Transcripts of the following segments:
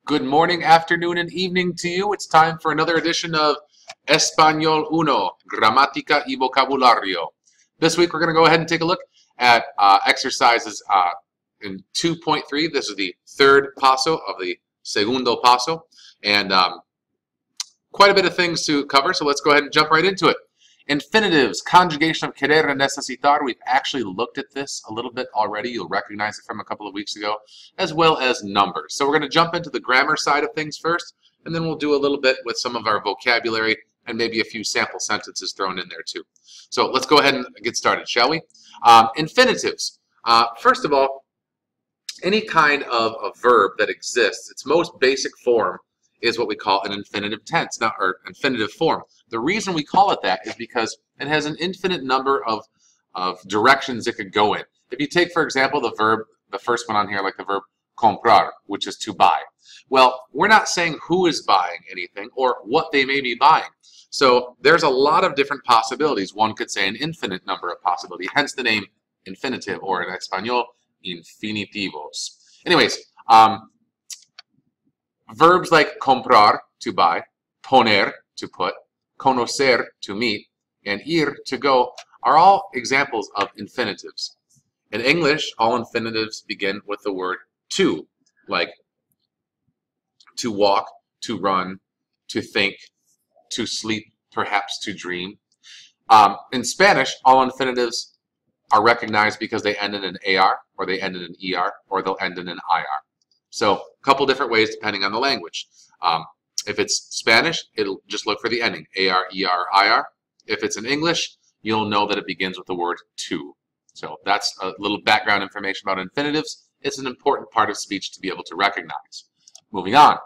Good morning, afternoon, and evening to you. It's time for another edition of Español Uno, Gramática y Vocabulario. This week we're going to go ahead and take a look at exercises in 2.3. This is the third paso of the segundo paso, and quite a bit of things to cover, so let's go ahead and jump right into it. Infinitives, conjugation of querer and necesitar. We've actually looked at this a little bit already. You'll recognize it from a couple of weeks ago, as well as numbers. So we're going to jump into the grammar side of things first, and then we'll do a little bit with some of our vocabulary and maybe a few sample sentences thrown in there too. So let's go ahead and get started, shall we? Infinitives. First of all, any kind of a verb that exists, its most basic form is what we call an infinitive tense, or infinitive form. The reason we call it that is because it has an infinite number of directions it could go in. If you take, for example, the verb, the first one on here, like the verb comprar, which is to buy. Well, we're not saying who is buying anything or what they may be buying. So there's a lot of different possibilities. One could say an infinite number of possibilities, hence the name infinitive, or in Espanol, infinitivos. Anyways, verbs like comprar, to buy, poner, to put, conocer, to meet, and ir, to go, are all examples of infinitives. In English, all infinitives begin with the word to, like to walk, to run, to think, to sleep, perhaps to dream. In Spanish, all infinitives are recognized because they end in an AR, or they end in an ER, or they'll end in an IR. So a couple different ways depending on the language. If it's Spanish, it'll just look for the ending, AR, ER, IR. If it's in English, you'll know that it begins with the word to. So that's a little background information about infinitives. It's an important part of speech to be able to recognize. Moving on.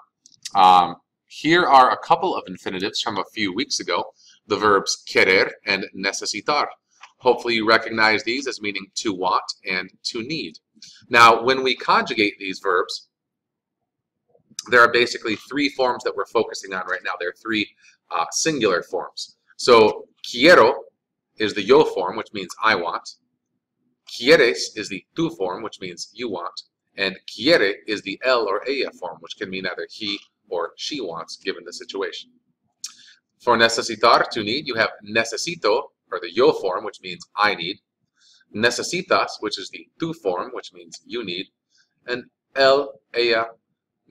Here are a couple of infinitives from a few weeks ago, the verbs querer and necesitar. Hopefully you recognize these as meaning to want and to need. Now, when we conjugate these verbs, there are basically three forms that we're focusing on right now. There are three singular forms. So, quiero is the yo form, which means I want. Quieres is the tú form, which means you want. And quiere is the él or ella form, which can mean either he or she wants, given the situation. For necesitar, to need, you have necesito, or the yo form, which means I need. Necesitas, which is the tú form, which means you need. And él, ella,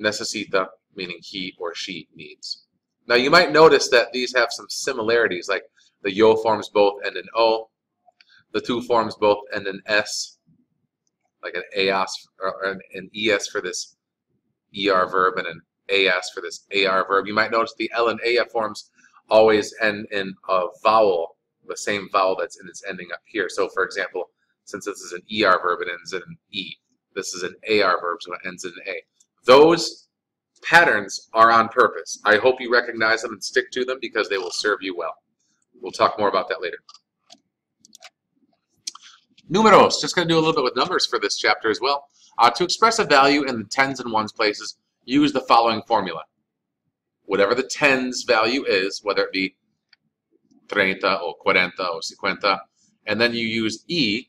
necesita, meaning he or she needs. Now you might notice that these have some similarities, like the yo forms both end in O, the two forms both end in S, like an AS or an ES for this ER verb and an AS for this AR verb. You might notice the L and AF forms always end in a vowel, the same vowel that's in its ending up here. So for example, since this is an ER verb, it ends in an E. This is an AR verb, so it ends in an A. Those patterns are on purpose. I hope you recognize them and stick to them because they will serve you well. We'll talk more about that later. Numeros, just going to do a little bit with numbers for this chapter as well. To express a value in the tens and ones places, use the following formula. Whatever the tens value is, whether it be 30 or 40 or 50, and then you use y,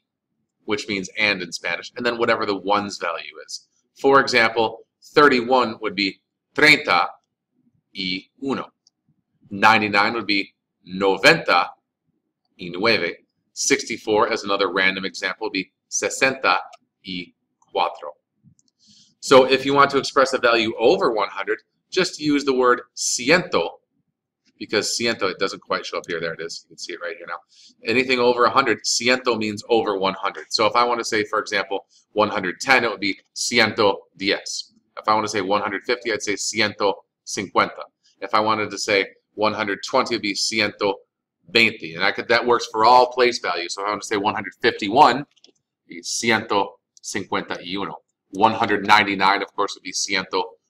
which means and in Spanish, and then whatever the ones value is. For example, 31 would be 30 y uno. 99 would be 90 y nueve. 64, as another random example, would be 60 y cuatro. So if you want to express a value over 100, just use the word ciento, because ciento, it doesn't quite show up here. There it is. You can see it right here now. Anything over 100, ciento means over 100. So if I want to say, for example, 110, it would be 110. If I want to say 150, I'd say 150. If I wanted to say 120, it would be 120. And that works for all place values. So if I want to say 151, it's 151. 199, of course, would be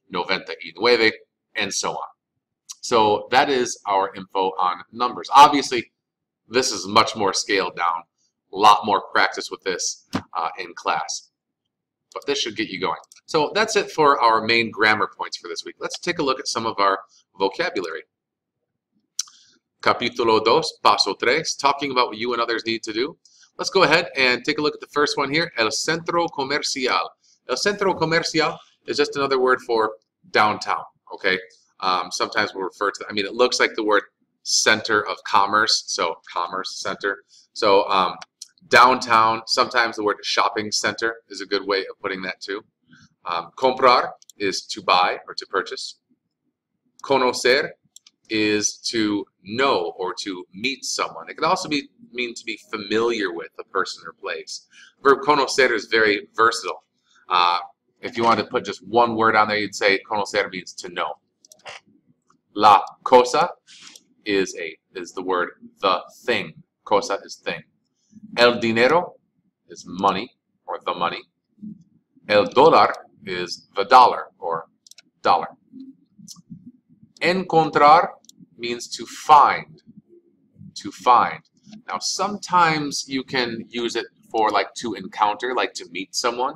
199, and so on. So that is our info on numbers. Obviously, this is much more scaled down. A lot more practice with this in class. But this should get you going. So that's it for our main grammar points for this week. Let's take a look at some of our vocabulary. Capítulo 2, Paso 3, talking about what you and others need to do. Let's go ahead and take a look at the first one here, el centro comercial. El centro comercial is just another word for downtown, okay? Sometimes we'll refer to, I mean, it looks like the word center of commerce, so commerce center. So downtown, sometimes the word shopping center is a good way of putting that too. Comprar is to buy or to purchase. Conocer is to know or to meet someone. It can also mean to be familiar with a person or place. Verb conocer is very versatile. If you wanted to put just one word on there, you'd say conocer means to know. La cosa is the word the thing. Cosa is thing. El dinero is money or the money. El dólar is the dollar or dollar. Encontrar means to find. To find. Now sometimes you can use it for like to encounter, like to meet someone.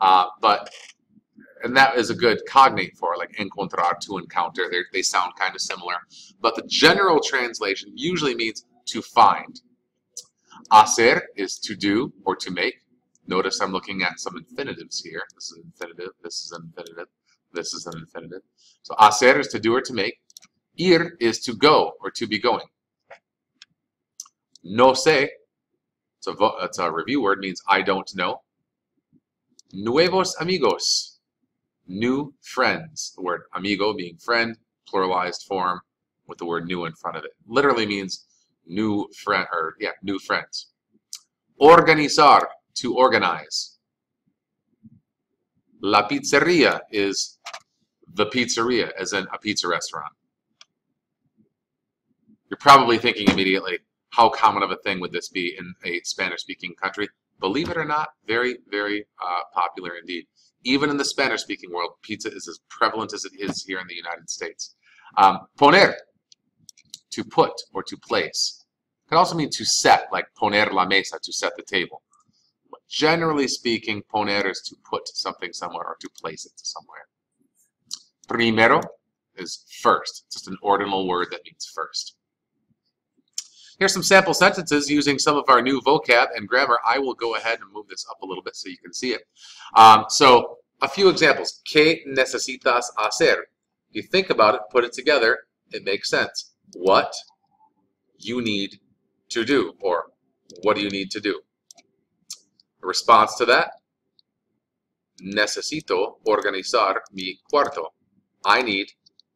And that is a good cognate for like encontrar, to encounter. They sound kind of similar. But the general translation usually means to find. Hacer is to do or to make. Notice I'm looking at some infinitives here. This is an infinitive, this is an infinitive, this is an infinitive. So hacer is to do or to make. Ir is to go or to be going. No sé, it's a review word, means I don't know. Nuevos amigos, new friends. The word amigo being friend, pluralized form with the word new in front of it. Literally means new friend, or yeah, new friends. Organizar, to organize. La pizzeria is the pizzeria, as in a pizza restaurant. You're probably thinking immediately, how common of a thing would this be in a Spanish-speaking country? Believe it or not, very, very popular indeed. Even in the Spanish-speaking world, pizza is as prevalent as it is here in the United States. Poner, to put or to place. It can also mean to set, like poner la mesa, to set the table. But generally speaking, poner is to put something somewhere or to place it somewhere. Primero is first. It's just an ordinal word that means first. Here's some sample sentences using some of our new vocab and grammar. I will go ahead and move this up a little bit so you can see it. So a few examples. ¿Qué necesitas hacer? If you think about it, put it together, it makes sense. What you need to do, or what do you need to do? A response to that, necesito organizar mi cuarto. I need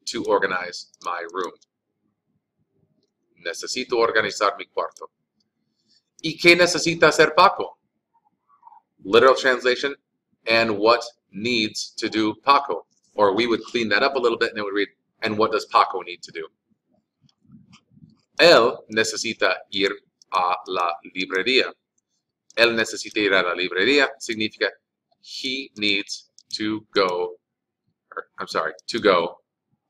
to organize my room. Necesito organizar mi cuarto. ¿Y qué necesita hacer Paco? Literal translation, and what needs to do Paco? Or we would clean that up a little bit and it would read, and what does Paco need to do? Él necesita ir a la librería. Él necesita ir a la librería significa he needs to go, to go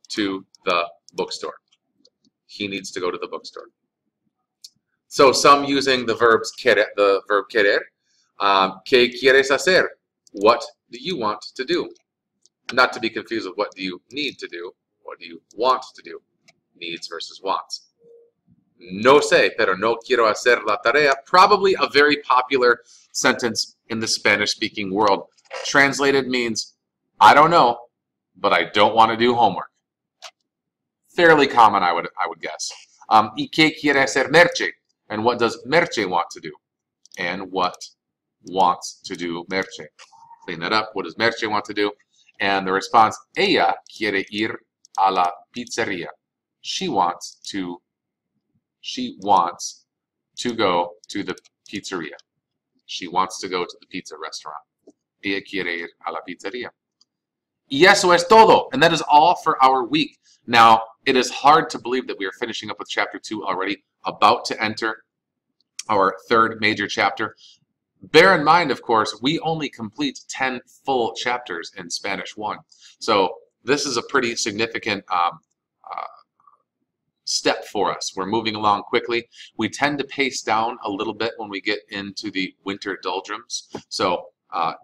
to the bookstore. He needs to go to the bookstore. So some using the verb querer. ¿Qué quieres hacer? What do you want to do? Not to be confused with what do you need to do. What do you want to do? Needs versus wants. No sé, pero no quiero hacer la tarea. Probably a very popular sentence in the Spanish-speaking world. Translated means, I don't know, but I don't want to do homework. Fairly common, I would guess. ¿Y qué quiere hacer Merche? And what does Merche want to do? And what wants to do Merche? Clean that up. What does Merche want to do? And the response, ella quiere ir a la pizzeria. She wants to go to the pizzeria. She wants to go to the pizza restaurant. Ella quiere ir a la pizzeria. Y eso es todo. And that is all for our week. Now, it is hard to believe that we are finishing up with Chapter 2 already, about to enter our third major chapter. Bear in mind, of course, we only complete 10 full chapters in Spanish 1. So this is a pretty significant step for us. We're moving along quickly. We tend to pace down a little bit when we get into the winter doldrums. So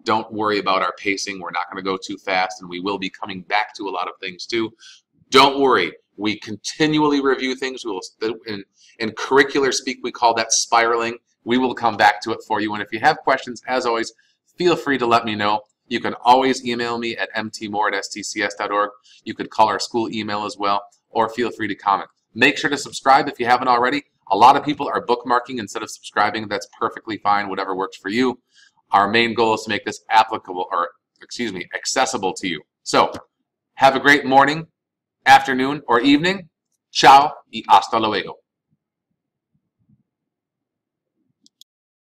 don't worry about our pacing. We're not going to go too fast, and we will be coming back to a lot of things too. Don't worry. We continually review things. We will, in curricular speak, we call that spiraling. We will come back to it for you. And if you have questions, as always, feel free to let me know. You can always email me at mtmoore@stcs.org. You could call our school email as well, or feel free to comment. Make sure to subscribe if you haven't already. A lot of people are bookmarking instead of subscribing. That's perfectly fine, whatever works for you. Our main goal is to make this accessible to you. So, have a great morning, afternoon, or evening. Ciao y hasta luego.